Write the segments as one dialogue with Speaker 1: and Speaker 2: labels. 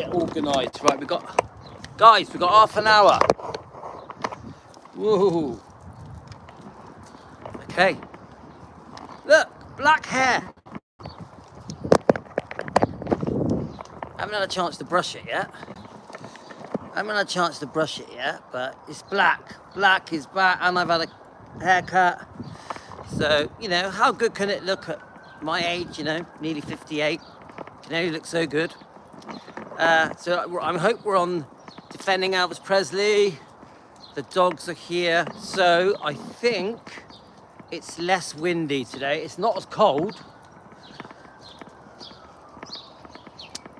Speaker 1: organised. Right, we've got half an hour. Woohoo. Okay. Look, black hair. I haven't had a chance to brush it yet. But it's black. Black is back, and I've had a haircut. So, you know, how good can it look at my age, you know, nearly 58. Can only look so good. So I hope we're on defending Elvis Presley. The dogs are here. So I think it's less windy today. It's not as cold.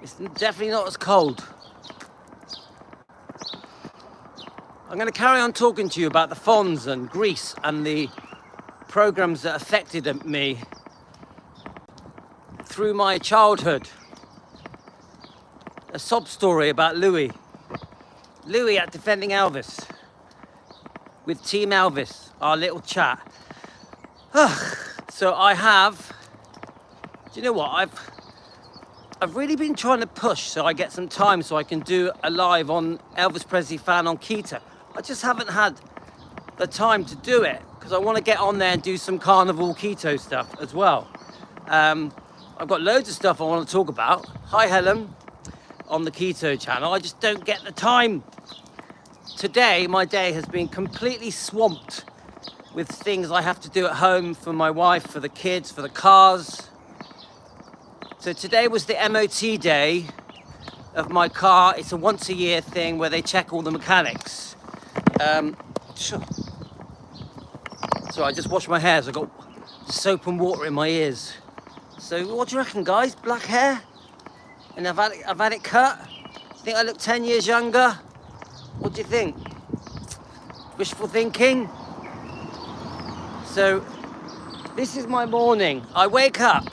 Speaker 1: It's definitely not as cold. I'm going to carry on talking to you about the FONZ and Greece and the programs that affected me through my childhood. A sob story about Louis at Defending Elvis with Team Elvis, our little chat. So I have, do you know what, I've really been trying to push so I get some time so I can do a live on Elvis Presley fan on Keto. I just haven't had the time to do it because I want to get on there and do some carnival keto stuff as well. I've got loads of stuff I want to talk about. Hi Helen, on the keto channel. I just don't get the time. Today, my day has been completely swamped with things I have to do at home for my wife, for the kids, for the cars. So today was the MOT day of my car. It's a once a year thing where they check all the mechanics. So I just washed my hair, so I got soap and water in my ears. So what do you reckon, guys? Black hair? And I've had it cut? Think I look 10 years younger? What do you think? Wishful thinking? So this is my morning. I wake up.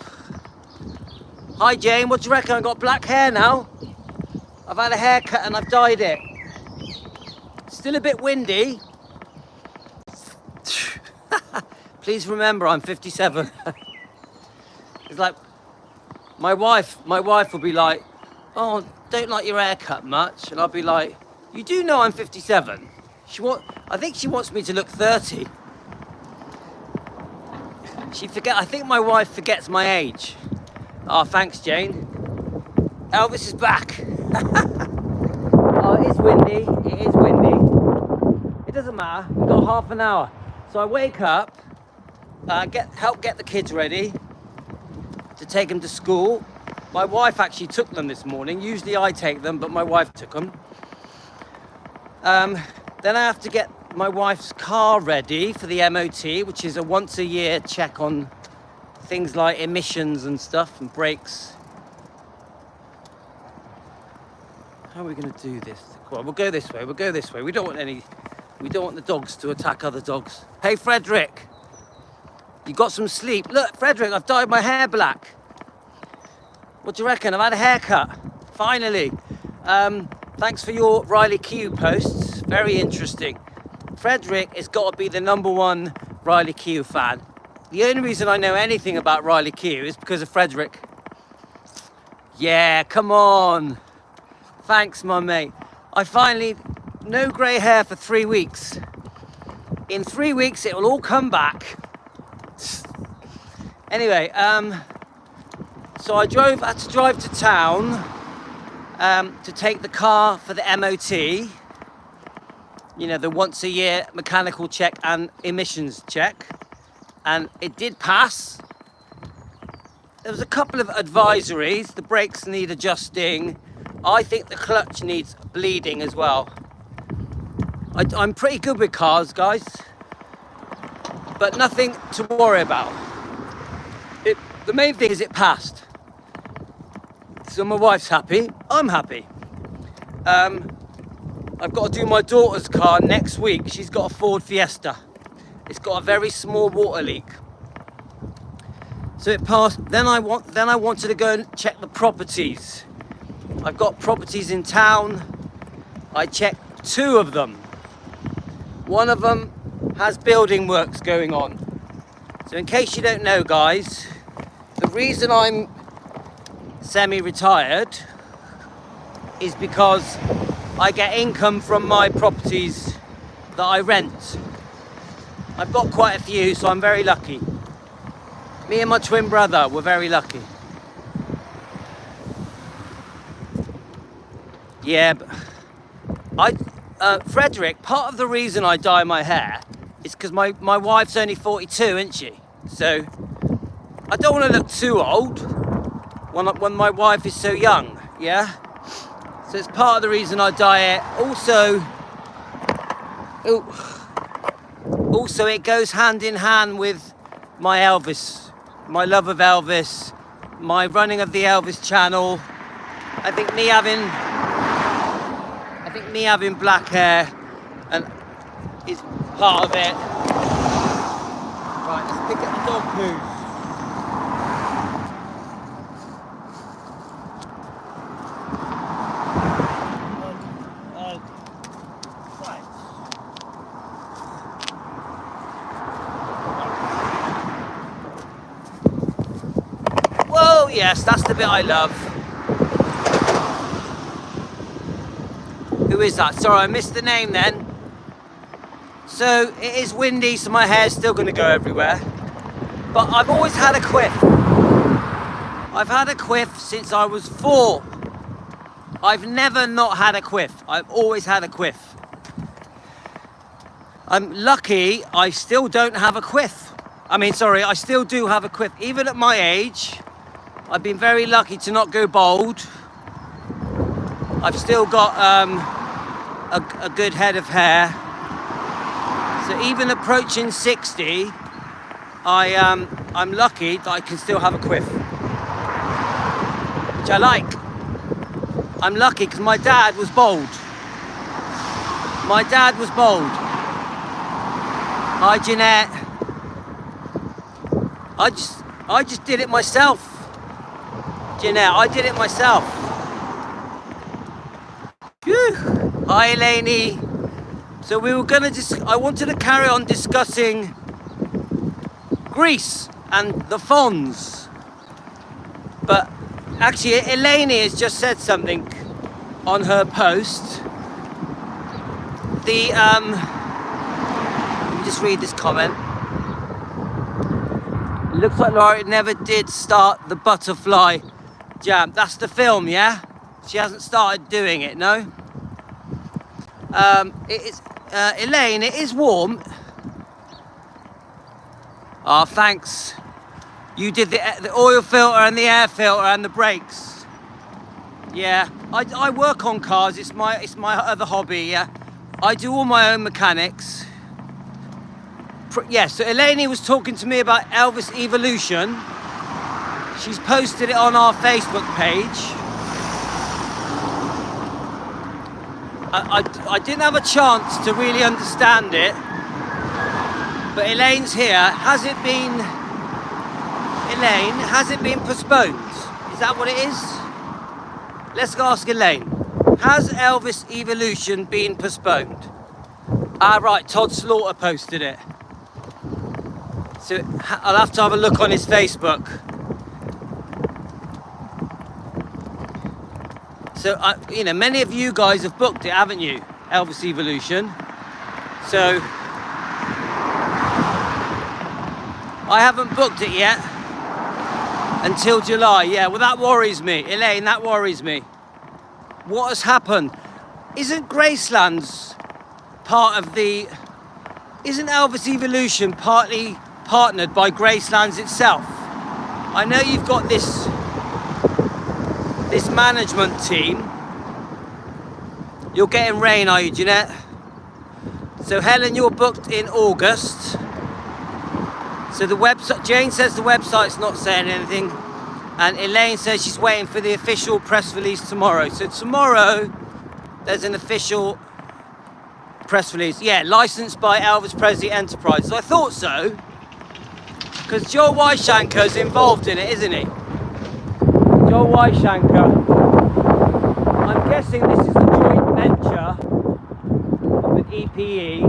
Speaker 1: Hi Jane, what do you reckon? I've got black hair now. I've had a haircut and I've dyed it. Still a bit windy. Please remember I'm 57. It's like my wife will be like, oh, don't like your haircut much, and I'll be like, you do know I'm 57. I think she wants me to look 30. I think my wife forgets my age. Oh, thanks, Jane. Elvis is back. Oh, it is windy. It is windy. It doesn't matter. We've got half an hour. So I wake up, help get the kids ready to take them to school. My wife actually took them this morning. Usually I take them, but my wife took them. Then I have to get my wife's car ready for the MOT, which is a once a year check on things like emissions and stuff and brakes. How are we going to do this? Well, we'll go this way. We don't want the dogs to attack other dogs. Hey, Frederick, you got some sleep? Look, Frederick, I've dyed my hair black. What do you reckon? I've had a haircut. Finally. Thanks for your Riley Keough posts. Very interesting. Frederick has got to be the #1 Riley Keough fan. The only reason I know anything about Riley Keough is because of Frederick. Yeah, come on. Thanks, my mate. I finally, no grey hair for 3 weeks. In 3 weeks, it will all come back. Anyway, so I had to drive to town to take the car for the MOT. You know, the once a year mechanical check and emissions check. And it did pass. There was a couple of advisories. The brakes need adjusting. I think the clutch needs bleeding as well. I'm pretty good with cars, guys. But nothing to worry about. The main thing is it passed. So my wife's happy, I'm happy. I've got to do my daughter's car next week. She's got a Ford Fiesta. It's got a very small water leak. So it passed. Then I wanted to go and check the properties. I've got properties in town. I checked 2 of them. One of them has building works going on. So in case you don't know, guys, the reason I'm semi-retired is because I get income from my properties that I rent. I've got quite a few, so I'm very lucky. Me and my twin brother were very lucky. Yeah, but Frederick, part of the reason I dye my hair is because my wife's only 42, isn't she? So I don't want to look too old when my wife is so young, yeah? So it's part of the reason I dye it. Also it goes hand in hand with my Elvis, my love of Elvis, my running of the Elvis channel. I think me having black hair and is part of it. Right, let's pick up the dog poo. Whoa, yes, that's the bit I love. Who is that? Sorry, I missed the name then. So it is windy, so my hair's still going to go everywhere. But I've always had a quiff. I've had a quiff since I was 4. I've never not had a quiff. I've always had a quiff. I'm lucky I still don't have a quiff. I still do have a quiff. Even at my age, I've been very lucky to not go bald. I've still got a good head of hair. So even approaching 60, I'm lucky that I can still have a quiff, which I like. I'm lucky because my dad was bald. My dad was bald. Hi, Jeanette. I just did it myself. Jeanette, I did it myself. Phew. Hi, Elaine. So we were I wanted to carry on discussing Greece and the FONZ. But actually, Elaine has just said something on her post. Let me just read this comment. Looks like Laura never did start the butterfly jam. That's the film, yeah? She hasn't started doing it, no? Elaine, it is warm. Oh, thanks. You did the oil filter and the air filter and the brakes. Yeah, I work on cars. It's my other hobby, yeah? I do all my own mechanics. Yeah, so Elaine was talking to me about Elvis Evolution. She's posted it on our Facebook page. I didn't have a chance to really understand it, but Elaine's here. Has it been postponed? Is that what it is? Let's go ask Elaine. Has Elvis Evolution been postponed? Ah, right, Todd Slaughter posted it. So I'll have to have a look on his Facebook. So, many of you guys have booked it, haven't you? Elvis Evolution. So, I haven't booked it yet until July. Yeah, well, that worries me. Elaine, that worries me. What has happened? Isn't Graceland's isn't Elvis Evolution partly partnered by Gracelands itself? I know you've got this management team. You're getting rain, are you, Jeanette? So Helen, you're booked in August. So the website, Jane says the website's not saying anything, and Elaine says she's waiting for the official press release tomorrow. So tomorrow there's an official press release. Yeah, licensed by Elvis Presley Enterprises. I thought so, because Joe Weishanker's involved in it, isn't he? Joe Weishanker. I'm guessing this is a joint venture with EPE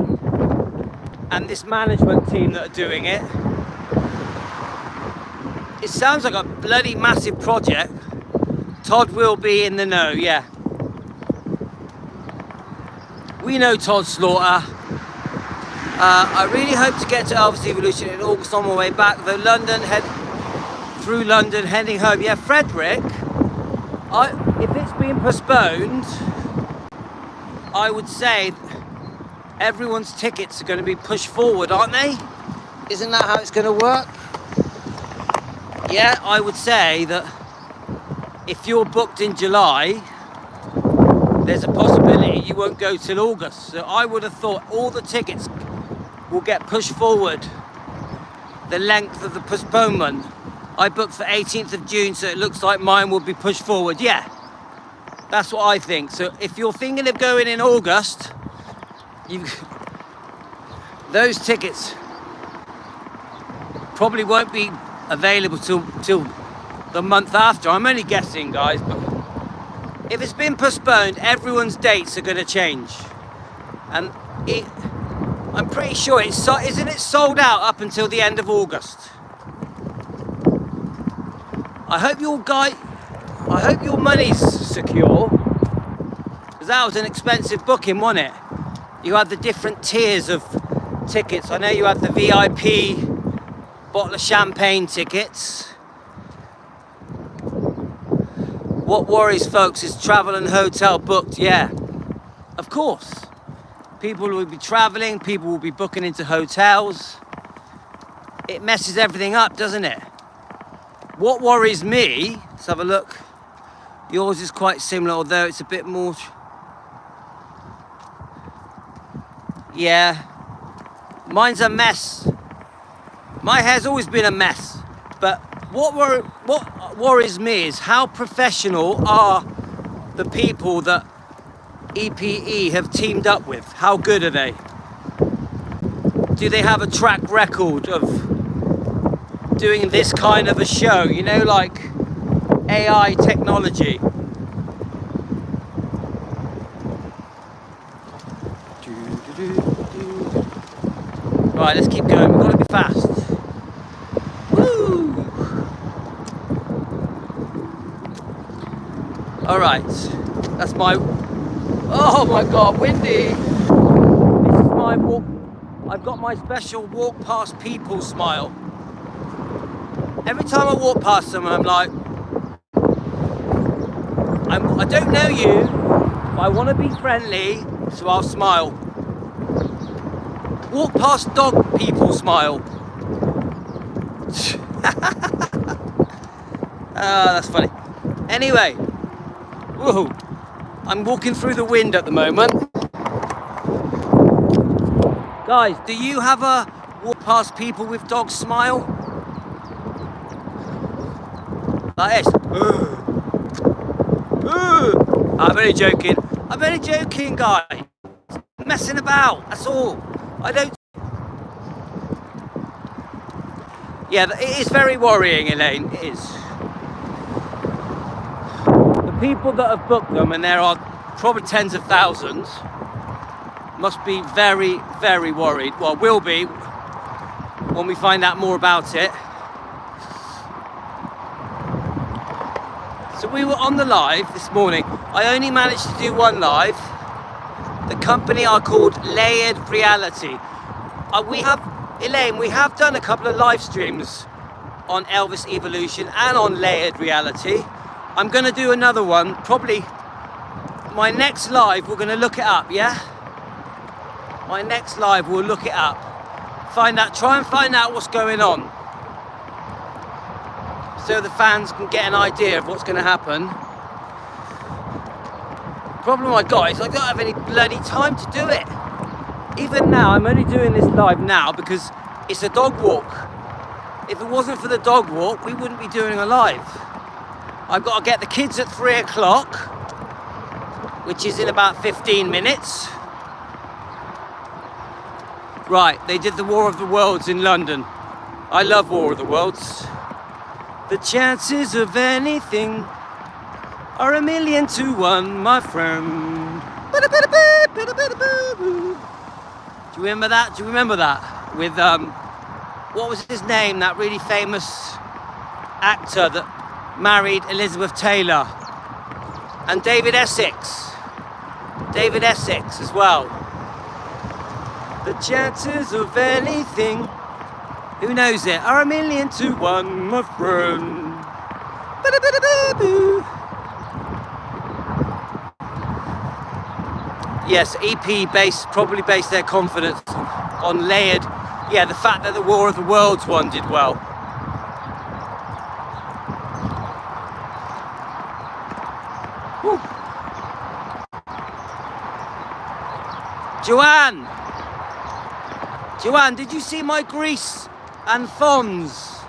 Speaker 1: and this management team that are doing it. It sounds like a bloody massive project. Todd will be in the know, yeah. We know Todd Slaughter. I really hope to get to Elvis Evolution in August on my way back, though through London, heading home. Yeah, Frederick, if it's been postponed, I would say everyone's tickets are going to be pushed forward, aren't they? Isn't that how it's going to work? Yeah, I would say that if you're booked in July, there's a possibility you won't go till August. So I would have thought all the tickets will get pushed forward the length of the postponement. I booked for 18th of June, so it looks like mine will be pushed forward. Yeah, that's what I think. So if you're thinking of going in August, those tickets probably won't be available till the month after. I'm only guessing, guys, but if it's been postponed, everyone's dates are going to change. And I'm pretty sure isn't it sold out up until the end of August? I hope your money's secure, because that was an expensive booking, wasn't it? You had the different tiers of tickets. I know you had the VIP bottle of champagne tickets. What worries folks is travel and hotel booked. Yeah, of course. People will be traveling, people will be booking into hotels. It messes everything up, doesn't it? What worries me, let's have a look. Yours is quite similar, although it's a bit more. Yeah, mine's a mess. My hair's always been a mess. But what worries me is how professional are the people that EPE have teamed up with. How good are they? Do they have a track record of doing this kind of a show? You know, like AI technology. Right, let's keep going. We've got to be fast. Woo! All right, that's my. Oh my God, windy! This is my walk. I've got my special walk past people smile. Every time I walk past someone, I'm like, I don't know you, but I want to be friendly, so I'll smile. Walk past dog people smile. That's funny. Anyway, woohoo! I'm walking through the wind at the moment. Guys, do you have a walk past people with dogs smile? Like this. I'm only joking. I'm only joking, guys. Messing about, that's all. I don't. Yeah, it is very worrying, Elaine. It is. The people that have booked them, and there are probably tens of thousands, must be very, very worried. Well, will be when we find out more about it. So we were on the live this morning. I only managed to do one live. The company are called Layered Reality. We have done a couple of live streams on Elvis Evolution and on Layered Reality. I'm going to do another one, probably my next live. We're going to look it up, yeah? My next live, we'll look it up. Try and find out what's going on, so the fans can get an idea of what's going to happen. Problem I got is I don't have any bloody time to do it. Even now, I'm only doing this live now because it's a dog walk. If it wasn't for the dog walk, we wouldn't be doing a live. I've got to get the kids at 3 o'clock, which is in about 15 minutes. Right, they did the War of the Worlds in London. I love War of the Worlds. The chances of anything are 1,000,000 to 1, my friend. Do you remember that? Do you remember that? With, what was his name? That really famous actor that married Elizabeth Taylor. And David Essex. David Essex as well. The chances of anything, who knows it, are 1,000,000 to 1, my friend. Ba-da-ba-da-ba-boo. Yes, EP probably based their confidence on layered, yeah, the fact that the War of the Worlds one did well. Woo. Joanne, did you see my Grease and FONZ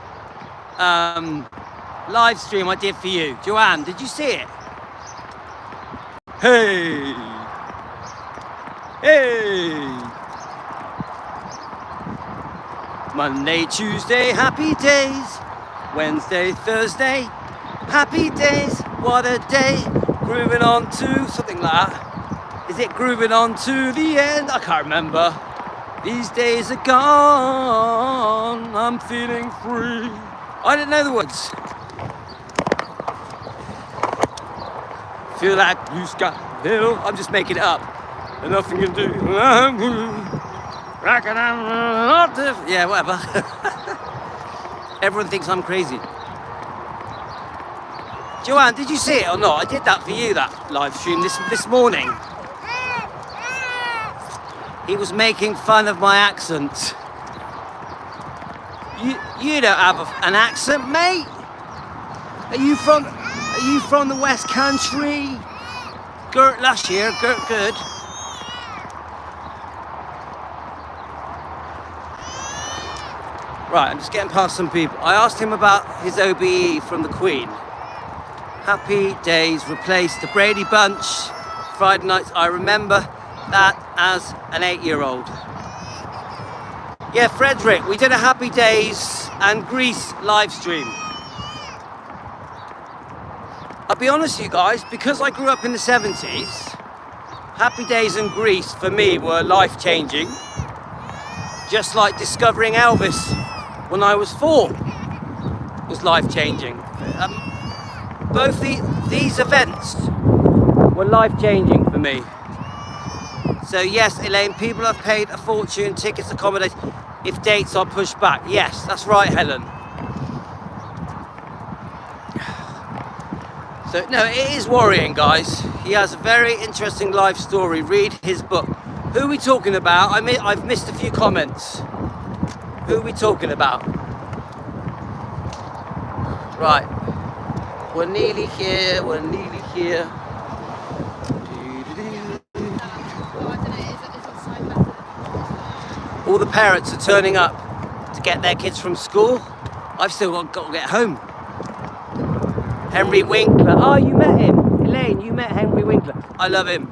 Speaker 1: live stream I did for you? Joanne, did you see it? Hey! Monday, Tuesday, happy days. Wednesday, Thursday, happy days. What a day. Grooving on to something like that. Is it grooving on to the end? I can't remember. These days are gone. I'm feeling free. I don't know the words. Feel like blue sky hill. I'm just making it up. And nothing can do. Yeah, whatever. Everyone thinks I'm crazy. Joanne, did you see it or not? I did that for you, that live stream this morning. He was making fun of my accent. You don't have an accent, mate. Are you from the West Country? Gert last year, Gert good. Right, I'm just getting past some people. I asked him about his OBE from the Queen. Happy Days replaced the Brady Bunch. Friday nights, I remember that as an 8-year-old. Yeah, Frederick, we did a Happy Days and Grease live stream. I'll be honest with you guys, because I grew up in the 70s, Happy Days and Grease for me were life-changing. Just like discovering Elvis when I was 4 was life-changing. Both these events were life-changing for me. So yes, Elaine, people have paid a fortune, tickets, accommodation, if dates are pushed back. Yes, that's right, Helen. So no, it is worrying, guys. He has a very interesting life story. Read his book. Who are we talking about? I've missed a few comments. Who are we talking about? Right. We're nearly here. All the parents are turning up to get their kids from school. I've still got to get home. Henry Winkler. Oh, you met him. Elaine, you met Henry Winkler. I love him.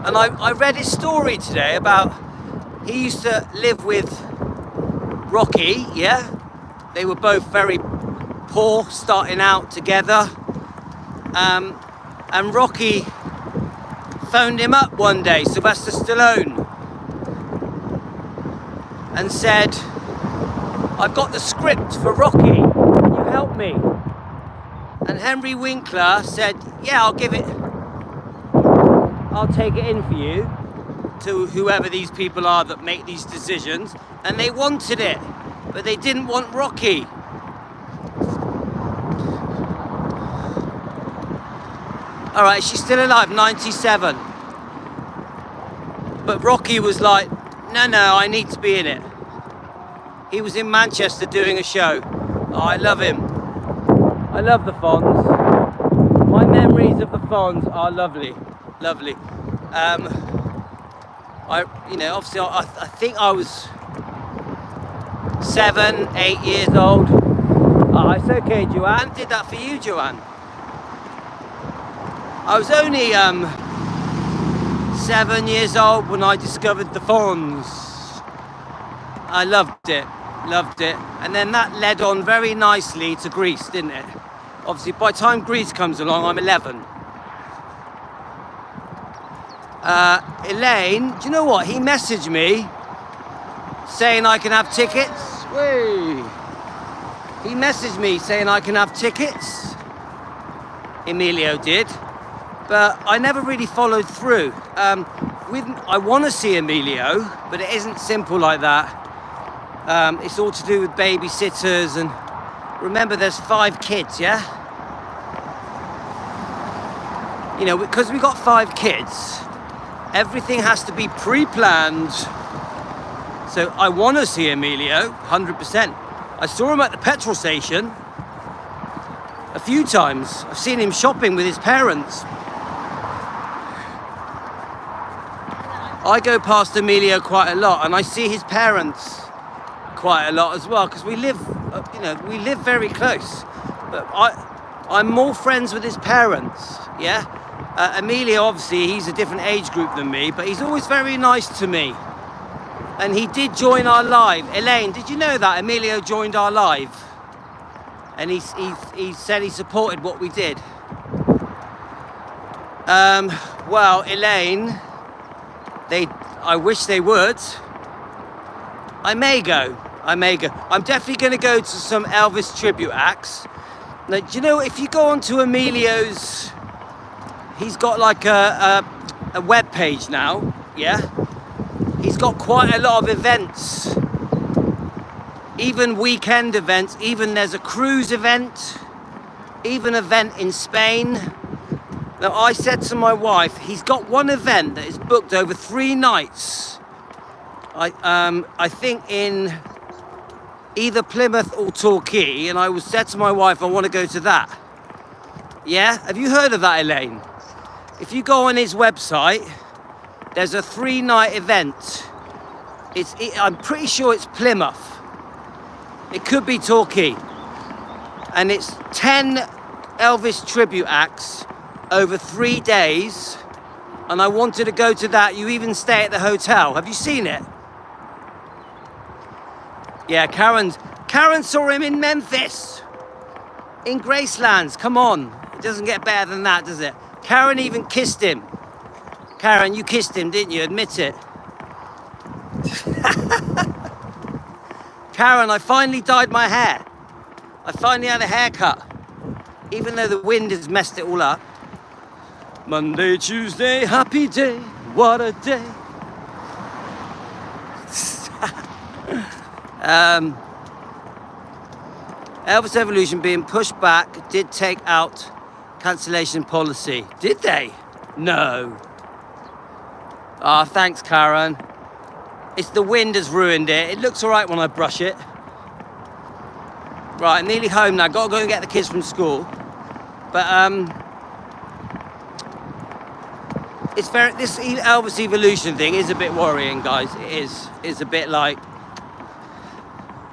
Speaker 1: And I read his story today about he used to live with Rocky, yeah? They were both very poor, starting out together. And Rocky phoned him up one day, Sylvester Stallone, and said, I've got the script for Rocky, can you help me? And Henry Winkler said, yeah, I'll take it in for you, to whoever these people are that make these decisions. And they wanted it, but they didn't want Rocky. All right, she's still alive, 97. But Rocky was like, no, I need to be in it. He was in Manchester doing a show. Oh, I love him. I love the FONZ. My memories of the FONZ are lovely. Obviously, I think I was 7, 8 years old. Oh, it's okay, Joanne. Did that for you, Joanne. I was only 7 years old when I discovered the FONZ. I loved it. And then that led on very nicely to Grease, didn't it? Obviously, by the time Grease comes along, I'm 11. Elaine, do you know what? He messaged me saying I can have tickets. He messaged me saying I can have tickets. Emilio did. but I never really followed through. I want to see Emilio, but it isn't simple like that. It's all to do with babysitters, and remember there's 5 kids, yeah? You know, because we got 5 kids, everything has to be pre-planned. So I want to see Emilio, 100%. I saw him at the petrol station a few times. I've seen him shopping with his parents. I go past Emilio quite a lot, and I see his parents quite a lot as well, because we live, we live very close. But I'm more friends with his parents, yeah? Emilio, obviously, he's a different age group than me, but he's always very nice to me. And he did join our live. Elaine, did you know that Emilio joined our live? And he said he supported what we did. Well, Elaine, I wish they would. I may go. I'm definitely going to go to some Elvis tribute acts. Now, do you know, if you go onto Emilio's, he's got like a web page now, yeah? He's got quite a lot of events, even weekend events, even there's a cruise event, even an event in Spain. Now, I said to my wife, he's got one event that is booked over 3 nights. I think in either Plymouth or Torquay, and I said to my wife, I want to go to that. Yeah? Have you heard of that, Elaine? If you go on his website, there's a 3-night event. I'm pretty sure it's Plymouth. It could be Torquay. And it's 10 Elvis tribute acts over 3 days. And I wanted to go to that. You even stay at the hotel. Have you seen it? Yeah, Karen saw him in Memphis. In Gracelands. Come on. It doesn't get better than that, does it? Karen even kissed him. Karen, you kissed him, didn't you? Admit it. Karen, I finally dyed my hair. I finally had a haircut. Even though the wind has messed it all up. Monday, Tuesday, happy day. What a day. Elvis Evolution being pushed back did take out cancellation policy. Did they? No. Ah, thanks, Karen. It's the wind has ruined it. It looks all right when I brush it. Right, I'm nearly home now. Got to go and get the kids from school. But this Elvis Evolution thing is a bit worrying, guys. It is. It's a bit like.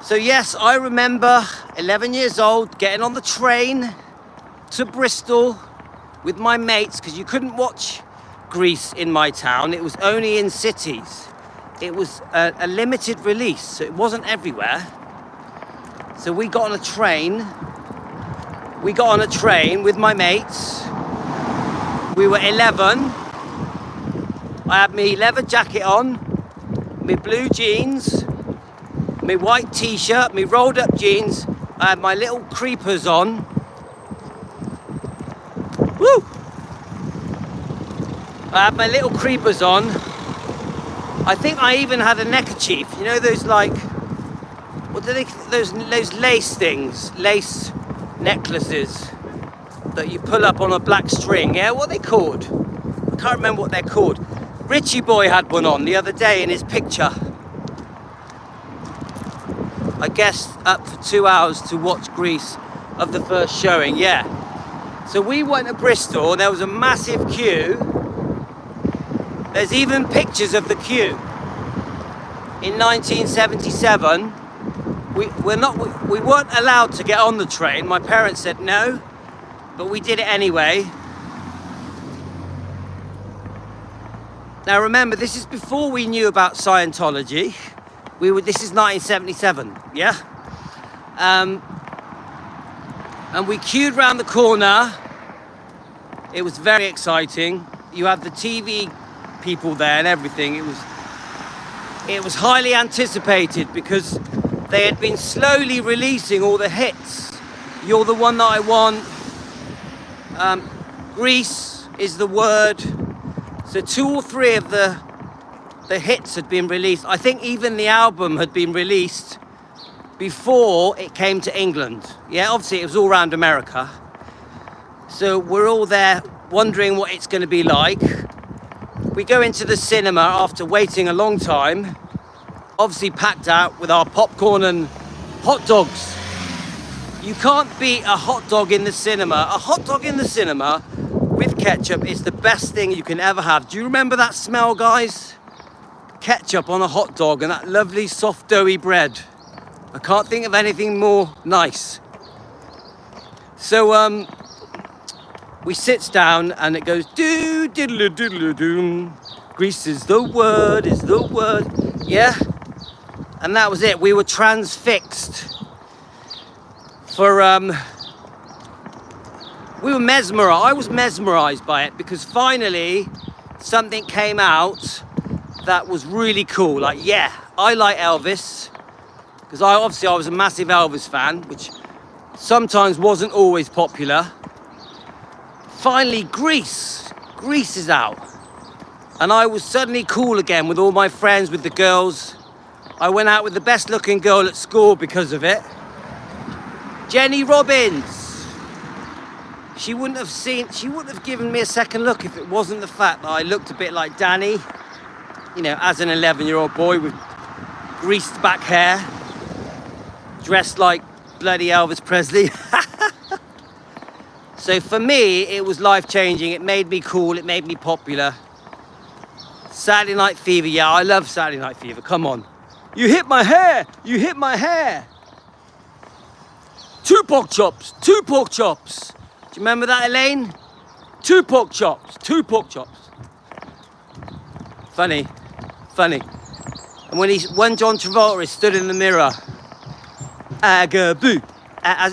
Speaker 1: So yes, I remember 11 years old getting on the train to Bristol with my mates, because you couldn't watch Grease in my town. It was only in cities. It was a limited release, so it wasn't everywhere. So we got on a train. With my mates. We were 11. I had my leather jacket on, my blue jeans, my white t-shirt, my rolled up jeans. I had my little creepers on. Woo! I had my little creepers on. I think I even had a neckerchief. You know those those lace things, lace necklaces that you pull up on a black string. Yeah, what are they called? I can't remember what they're called. Richie Boy had one on the other day in his picture. I guessed up for 2 hours to watch Grease of the first showing, yeah. So we went to Bristol, there was a massive queue. There's even pictures of the queue. In 1977, we weren't allowed to get on the train. My parents said no, but we did it anyway. Now remember, this is before we knew about Scientology. This is 1977, yeah? And we queued round the corner. It was very exciting. You have the TV people there and everything. It was highly anticipated because they had been slowly releasing all the hits. You're the One That I Want, Grease, is the word. So 2 or 3 of the hits had been released. I think even the album had been released before it came to England. Yeah, obviously it was all around America. So we're all there wondering what it's going to be like. We go into the cinema after waiting a long time, obviously packed out with our popcorn and hot dogs. You can't beat a hot dog in the cinema. A hot dog in the cinema with ketchup is the best thing you can ever have. Do you remember that smell, guys? Ketchup on a hot dog and that lovely soft doughy bread. I can't think of anything more nice. So we sits down and it goes doo diddle diddle doom. Grease is the word, yeah. And that was it. We were transfixed. We were mesmerized. I was mesmerized by it because finally something came out that was really cool. Like, yeah, I like Elvis because I was a massive Elvis fan, which sometimes wasn't always popular. Finally, Grease is out. And I was suddenly cool again with all my friends, with the girls. I went out with the best looking girl at school because of it. Jenny Robbins. She wouldn't have given me a second look if it wasn't the fact that I looked a bit like Danny. You know, as an 11-year-old boy with greased back hair. Dressed like bloody Elvis Presley. So for me, it was life-changing. It made me cool. It made me popular. Saturday Night Fever. Yeah, I love Saturday Night Fever. Come on. You hit my hair. You hit my hair. 2 pork chops. 2 pork chops. Do you remember that, Elaine? 2 pork chops. 2 pork chops. Funny. And when John Travolta stood in the mirror, Agaboo.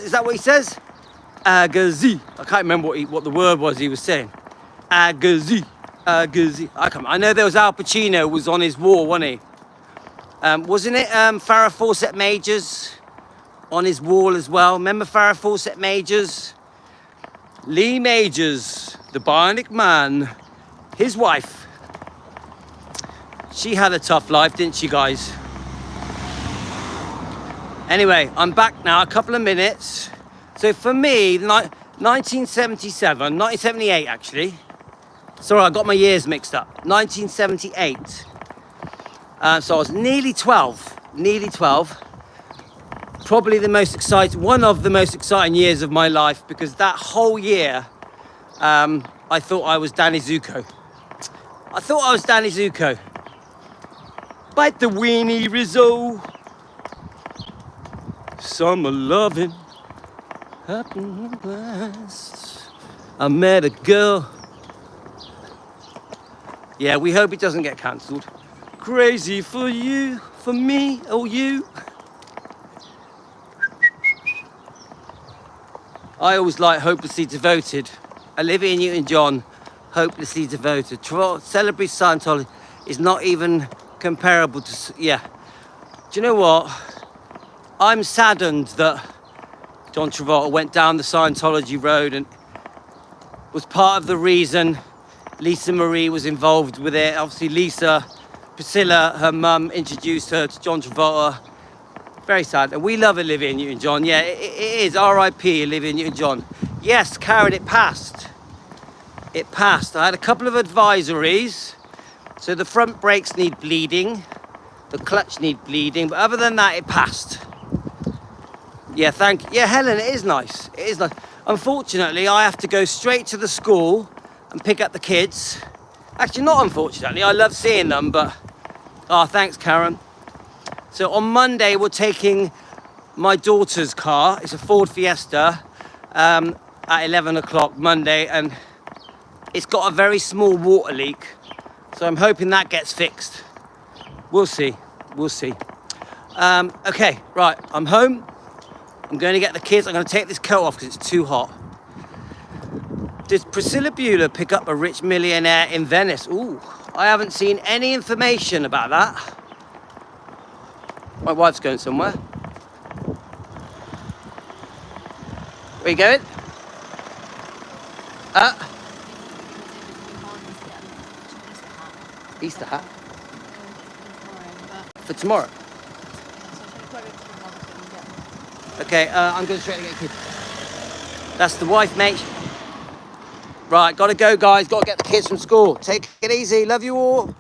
Speaker 1: Is that what he says? Agazi. I can't remember what the word was he was saying. Agazi. I know there was Al Pacino was on his wall, wasn't he? Wasn't it Farrah Fawcett Majors on his wall as well? Remember Farrah Fawcett Majors? Lee Majors, the Bionic Man, his wife. She had a tough life, didn't she, guys? Anyway, I'm back now, a couple of minutes. So for me, 1978 actually. Sorry, I got my years mixed up. 1978. So I was nearly 12. Probably one of the most exciting years of my life because that whole year, I thought I was Danny Zuko. Bite the weenie Rizzo. Summer loving. I met a girl. Yeah, we hope it doesn't get cancelled. Crazy for you, for me, or you. I always like Hopelessly Devoted. Olivia Newton-John, Hopelessly Devoted. Celebrity Scientology is not even comparable to, yeah. Do you know what? I'm saddened that John Travolta went down the Scientology road and was part of the reason Lisa Marie was involved with it. Obviously Priscilla, her mum, introduced her to John Travolta. Very sad. And we love Olivia Newton-John. Yeah, it is. R.I.P. Olivia Newton-John. Yes, Karen, it passed. I had a couple of advisories. So the front brakes need bleeding. The clutch need bleeding. But other than that, it passed. Yeah, thank you. Yeah, Helen, it is nice. Unfortunately, I have to go straight to the school and pick up the kids. Actually, not unfortunately. I love seeing them, but... Oh, thanks, Karen. So on Monday, we're taking my daughter's car. It's a Ford Fiesta at 11 o'clock Monday, and it's got a very small water leak. So I'm hoping that gets fixed. We'll see. Okay, right, I'm home. I'm going to get the kids. I'm going to take this coat off because it's too hot. Did Priscilla Bueller pick up a rich millionaire in Venice? Ooh, I haven't seen any information about that. My wife's going somewhere. Where you going? Easter hat
Speaker 2: Tomorrow,
Speaker 1: for tomorrow.
Speaker 2: but so I should go to the market and get them.
Speaker 1: Okay, I'm going straight to get a kid. That's the wife, mate. Right, gotta go, guys. Gotta get the kids from school. Take it easy. Love you all.